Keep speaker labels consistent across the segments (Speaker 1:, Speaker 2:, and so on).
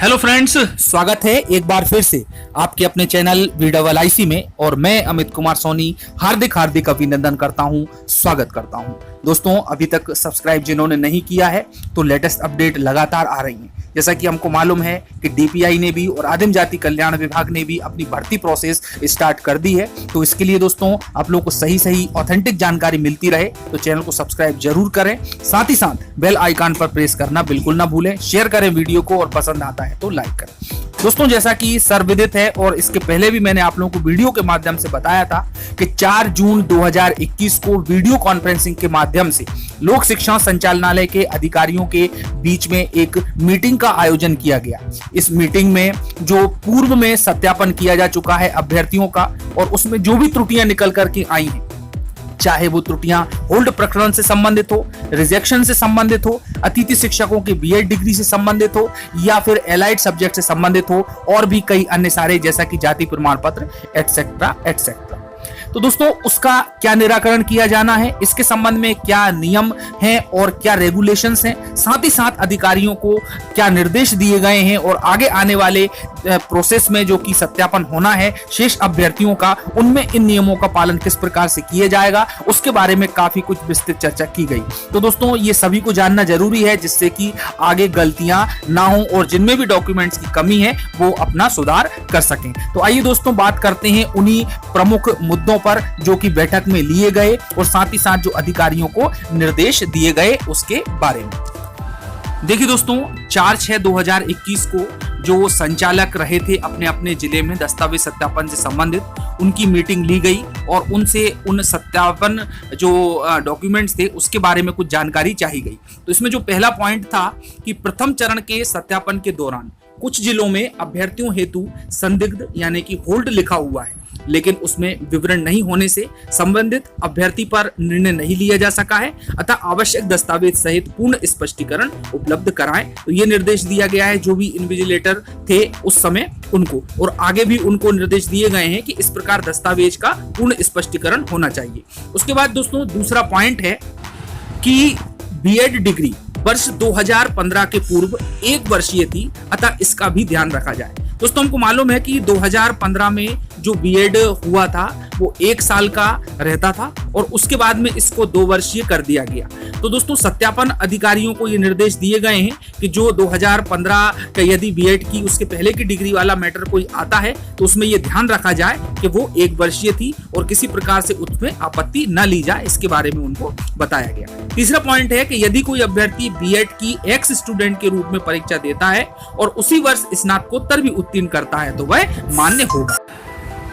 Speaker 1: Hello friends, स्वागत है एक बार फिर से आपके अपने चैनल VIC में। और मैं अमित कुमार सोनी हार्दिक अभिनंदन करता हूं, स्वागत करता हूं। दोस्तों, अभी तक सब्सक्राइब जिन्होंने नहीं किया है तो लेटेस्ट अपडेट लगातार आ रही हैं। जैसा कि हमको मालूम है कि DPI ने भी और आदिम जाति कल्याण विभाग ने भी अपनी भर्ती प्रोसेस स्टार्ट कर दी है। तो इसके लिए दोस्तों आप लोगों को सही ऑथेंटिक जानकारी मिलती रहे तो चैनल को सब्सक्राइब जरूर करें। साथ ही साथ बेल आइकन पर प्रेस करना बिल्कुल ना भूलें। शेयर करें वीडियो को और पसंद आता है तो लाइक करें। दोस्तों, जैसा कि सर्वविदित है और इसके पहले भी मैंने आप लोगों को वीडियो के माध्यम से बताया था कि 4 जून 2021 को वीडियो कॉन्फ्रेंसिंग के माध्यम से लोक शिक्षण संचालनालय के अधिकारियों के बीच में एक मीटिंग का आयोजन किया गया। इस मीटिंग में जो पूर्व में सत्यापन किया जा चुका है अभ्यर्थियों का और उसमें जो भी त्रुटियां निकल करके आई हैं, चाहे वो त्रुटियां होल्ड प्रकरण से संबंधित हो, रिजेक्शन से संबंधित हो, अतिथि शिक्षकों की BEd डिग्री से संबंधित हो या फिर एलाइड सब्जेक्ट से संबंधित हो और भी कई अन्य सारे, जैसा कि जाति प्रमाण पत्र एटसेट्रा एटसेट्रा। तो दोस्तों, उसका क्या निराकरण किया जाना है, इसके संबंध में क्या नियम हैं और क्या रेगुलेशंस हैं, साथ ही साथ अधिकारियों को क्या निर्देश दिए गए हैं और आगे आने वाले प्रोसेस में जो कि सत्यापन होना है शेष अभ्यर्थियों का, उनमें इन नियमों का पालन किस प्रकार से किया जाएगा, उसके बारे में काफी कुछ विस्तृत चर्चा की गई। तो दोस्तों, ये सभी को जानना जरूरी है जिससे कि आगे गलतियां ना हो और जिनमें भी डॉक्यूमेंट्स की कमी है वो अपना सुधार कर सकें। तो आइए दोस्तों, बात करते हैं उन्हीं प्रमुख मुद्दों पर जो कि बैठक में लिए गए और साथ ही साथ जो अधिकारियों को निर्देश दिए गए उसके बारे में। देखिए दोस्तों, 4/6/2021 को जो संचालक रहे थे अपने अपने जिले में दस्तावेज सत्यापन से संबंधित, उनकी मीटिंग ली गई और उनसे उन सत्यापन जो डॉक्यूमेंट्स थे उसके बारे में कुछ जानकारी चाही गई। तो इसमें जो पहला पॉइंट था कि प्रथम चरण के सत्यापन के दौरान कुछ जिलों में अभ्यर्थियों हेतु संदिग्ध यानी कि होल्ड लिखा हुआ है, लेकिन उसमें विवरण नहीं होने से संबंधित अभ्यर्थी पर निर्णय नहीं लिया जा सका है, अतः आवश्यक दस्तावेज सहित पूर्ण स्पष्टीकरण उपलब्ध कराएं। तो ये निर्देश दिया गया है जो भी इन्विजिलेटर थे उस समय उनको, और आगे भी उनको निर्देश दिए गए हैं कि इस प्रकार दस्तावेज का पूर्ण स्पष्टीकरण होना चाहिए। उसके बाद दोस्तों, दूसरा पॉइंट है कि BEd डिग्री वर्ष 2015 के पूर्व 1 वर्षीय थी, अतः इसका भी ध्यान रखा जाए। दोस्तों, हमको मालूम है कि 2015 में जो BEd हुआ था वो 1 साल का रहता था और उसके बाद में इसको 2 वर्षीय कर दिया गया। तो दोस्तों, सत्यापन अधिकारियों को ये निर्देश दिए गए हैं कि जो 2015 का यदि BEd की उसके पहले की डिग्री वाला मैटर कोई आता है तो उसमें ये ध्यान रखा जाए कि वो 1 वर्षीय थी और किसी प्रकार से उसमें आपत्ति न ली जाए, इसके बारे में उनको बताया गया। तीसरा पॉइंट है कि यदि कोई अभ्यर्थी BEd की एक्स स्टूडेंट के रूप में परीक्षा देता है और उसी वर्ष स्नातकोत्तर भी उत्तीर्ण करता है तो वह मान्य होगा।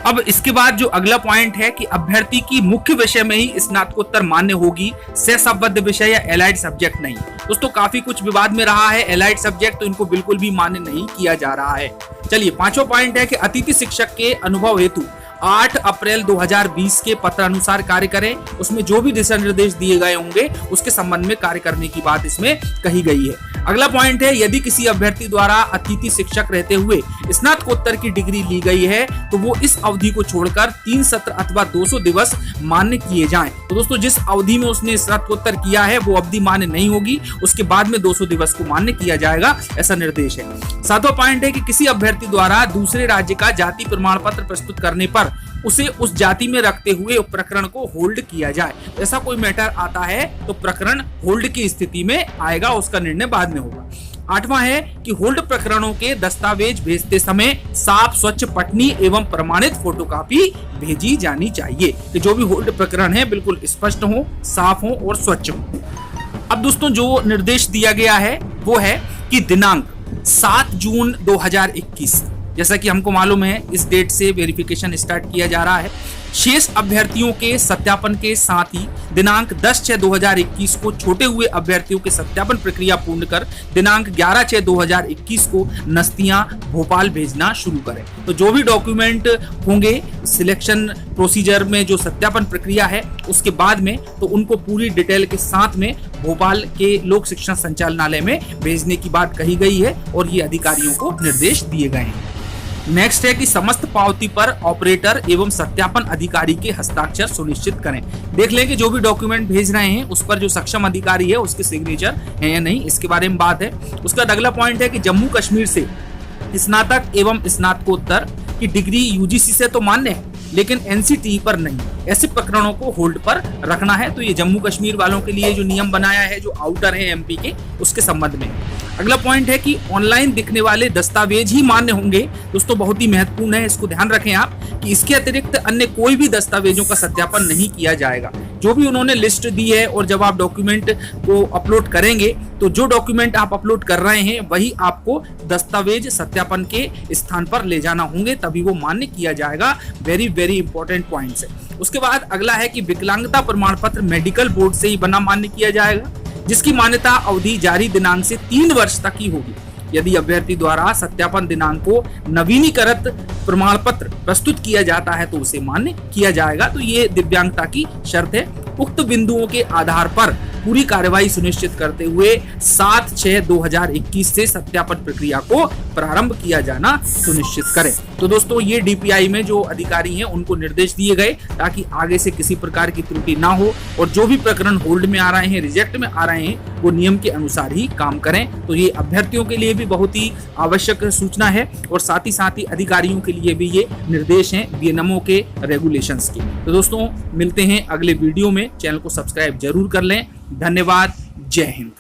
Speaker 1: अब इसके बाद जो अगला पॉइंट है कि अभ्यर्थी की मुख्य विषय में ही स्नातकोत्तर मान्य होगी, सहसंबद्ध विषय या एलाइड सब्जेक्ट नहीं। दोस्तों, काफी कुछ विवाद में रहा है एलाइड सब्जेक्ट, तो इनको बिल्कुल भी मान्य नहीं किया जा रहा है। चलिए, 5वां पॉइंट है कि अतिथि शिक्षक के अनुभव हेतु 8 अप्रैल 2020 के पत्र अनुसार कार्य करें। उसमें जो भी दिशा निर्देश दिए गए होंगे उसके संबंध में कार्य करने की बात इसमें कही गई है। अगला पॉइंट है, यदि किसी अभ्यर्थी द्वारा अतिथि शिक्षक रहते हुए स्नातकोत्तर की डिग्री ली गई है तो वो इस अवधि को छोड़कर 3 सत्र अथवा 200 दिवस मान्य किए जाएं। तो दोस्तों, जिस अवधि में उसने स्नातकोत्तर किया है वो अवधि मान्य नहीं होगी, उसके बाद में 200 दिवस को मान्य किया जाएगा, ऐसा निर्देश है। 7वां पॉइंट है कि किसी अभ्यर्थी द्वारा दूसरे राज्य का जाति प्रमाण पत्र प्रस्तुत करने पर उसे उस जाति में रखते हुए प्रकरण को होल्ड किया जाए। ऐसा कोई मैटर आता है तो प्रकरण होल्ड की स्थिति में आएगा, उसका निर्णय बाद में होगा। 8वां है कि होल्ड प्रकरणों के दस्तावेज भेजते समय साफ स्वच्छ पठनीय एवं प्रमाणित फोटोकॉपी भेजी जानी चाहिए कि जो भी होल्ड प्रकरण है बिल्कुल स्पष्ट हो, साफ हो और स्वच्छ हो। अब दोस्तों, जो निर्देश दिया गया है वो है कि दिनांक 7 जून 2021, जैसा कि हमको मालूम है इस डेट से वेरिफिकेशन स्टार्ट किया जा रहा है। शेष अभ्यर्थियों के सत्यापन के साथ ही दिनांक 10/6/2021 को छोटे हुए अभ्यर्थियों के सत्यापन प्रक्रिया पूर्ण कर दिनांक 11/6/2021 को नस्तियां भोपाल भेजना शुरू करें। तो जो भी डॉक्यूमेंट होंगे सिलेक्शन प्रोसीजर में जो सत्यापन प्रक्रिया है उसके बाद में, तो उनको पूरी डिटेल के साथ में भोपाल के लोक शिक्षण संचालनालय में भेजने की बात कही गई है और ये अधिकारियों को निर्देश दिए गए हैं। नेक्स्ट है कि समस्त पावती पर ऑपरेटर एवं सत्यापन अधिकारी के हस्ताक्षर सुनिश्चित करें। देख लें कि जो भी डॉक्यूमेंट भेज रहे हैं उस पर जो सक्षम अधिकारी है उसके सिग्नेचर है या नहीं, इसके बारे में बात है। उसका अगला पॉइंट है कि जम्मू कश्मीर से स्नातक एवं स्नातकोत्तर की डिग्री यूजीसी से तो मान्य है, लेकिन एनसीटीई पर नहीं। ऐसे प्रकरणों को होल्ड पर रखना है। तो ये जम्मू कश्मीर वालों के लिए जो नियम बनाया है, जो आउटर है एमपी के, उसके संबंध में। अगला पॉइंट है कि ऑनलाइन दिखने वाले दस्तावेज ही मान्य होंगे। दोस्तों बहुत ही महत्वपूर्ण है, इसको ध्यान रखें आप कि इसके अतिरिक्त अन्य कोई भी दस्तावेजों का सत्यापन नहीं किया जाएगा। जो भी उन्होंने लिस्ट दी है, और जब आप डॉक्यूमेंट को अपलोड करेंगे तो जो डॉक्यूमेंट आप अपलोड कर रहे हैं वही आपको दस्तावेज सत्यापन के स्थान पर ले जाना होंगे, तभी वो मान्य किया जाएगा। वेरी वेरी इंपॉर्टेंट पॉइंट्स है। उसके बाद अगला है कि विकलांगता प्रमाण पत्र मेडिकल बोर्ड से ही बना मान्य किया जाएगा, जिसकी मान्यता अवधि जारी दिनांक से 3 वर्ष तक ही होगी। यदि अभ्यर्थी द्वारा सत्यापन दिनांक को नवीनीकृत प्रमाण पत्र प्रस्तुत किया जाता है तो उसे मान्य किया जाएगा। तो ये दिव्यांगता की शर्त है। उक्त बिंदुओं के आधार पर पूरी कार्यवाही सुनिश्चित करते हुए 7/6/2021 से सत्यापन प्रक्रिया को प्रारंभ किया जाना सुनिश्चित करें। तो दोस्तों ये डीपीआई में जो अधिकारी हैं उनको निर्देश दिए गए ताकि आगे से किसी प्रकार की त्रुटि ना हो, और जो भी प्रकरण होल्ड में आ रहे हैं, रिजेक्ट में आ रहे हैं, वो नियम के अनुसार ही काम करें। तो ये अभ्यर्थियों के लिए भी बहुत ही आवश्यक सूचना है, और साथ ही अधिकारियों के लिए भी ये निर्देश हैं बीएनएमओ के रेगुलेशंस के। तो दोस्तों मिलते हैं अगले वीडियो में। चैनल को सब्सक्राइब जरूर कर लें। धन्यवाद। जय हिंद।